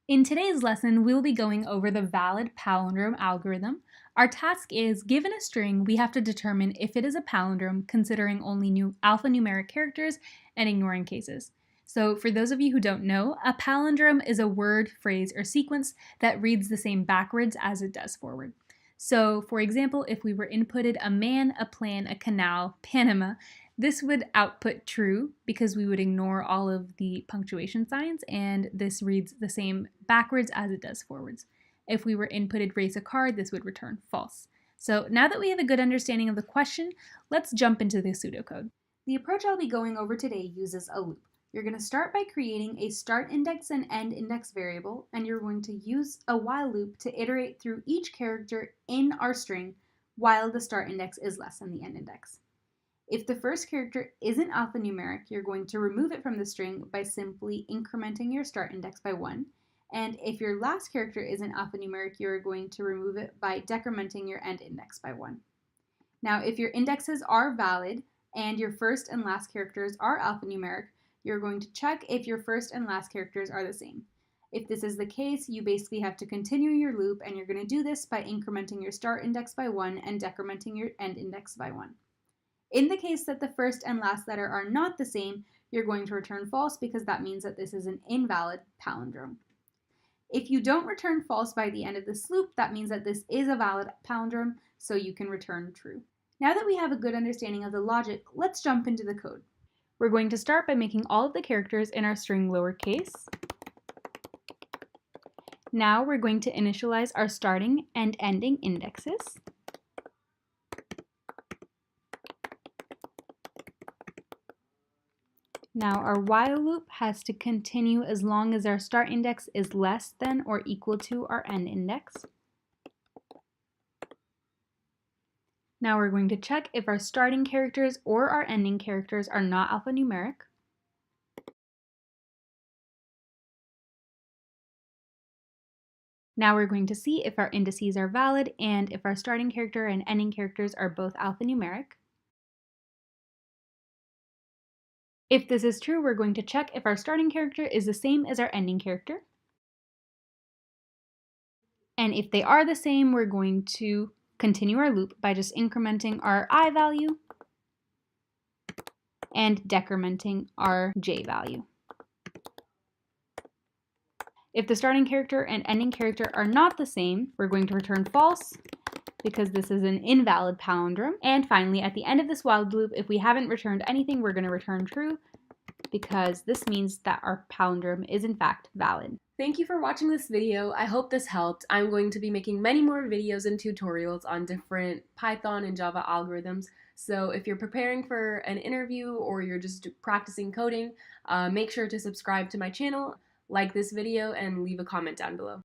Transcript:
In today's lesson, we'll be going over the valid palindrome algorithm. Our task is, given a string, we have to determine if it is a palindrome, considering only alphanumeric characters and ignoring cases. So for those of you who don't know, a palindrome is a word, phrase, or sequence that reads the same backwards as it does forward. So for example, if we were inputted a man, a plan, a canal, Panama, this would output true because we would ignore all of the punctuation signs, and this reads the same backwards as it does forwards. If we were inputted race a car, this would return false. So now that we have a good understanding of the question, let's jump into the pseudocode. The approach I'll be going over today uses a loop. You're going to start by creating a start index and end index variable, and you're going to use a while loop to iterate through each character in our string while the start index is less than the end index. If the first character isn't alphanumeric, you're going to remove it from the string by simply incrementing your start index by 1. And if your last character isn't alphanumeric, you're going to remove it by decrementing your end index by 1. Now, if your indexes are valid and your first and last characters are alphanumeric, you're going to check if your first and last characters are the same. If this is the case, you basically have to continue your loop, and you're going to do this by incrementing your start index by 1 and decrementing your end index by 1. In the case that the first and last letter are not the same, you're going to return false because that means that this is an invalid palindrome. If you don't return false by the end of this loop, that means that this is a valid palindrome, so you can return true. Now that we have a good understanding of the logic, let's jump into the code. We're going to start by making all of the characters in our string lowercase. Now we're going to initialize our starting and ending indexes. Now our while loop has to continue as long as our start index is less than or equal to our end index. Now we're going to check if our starting characters or our ending characters are not alphanumeric. Now we're going to see if our indices are valid and if our starting character and ending characters are both alphanumeric. If this is true, we're going to check if our starting character is the same as our ending character. And if they are the same, we're going to continue our loop by just incrementing our I value and decrementing our J value. If the starting character and ending character are not the same, we're going to return false because this is an invalid palindrome. And finally, at the end of this while loop, if we haven't returned anything, we're going to return true because this means that our palindrome is in fact valid. Thank you for watching this video. I hope this helped. I'm going to be making many more videos and tutorials on different Python and Java algorithms. So if you're preparing for an interview or you're just practicing coding, make sure to subscribe to my channel, like this video, and leave a comment down below.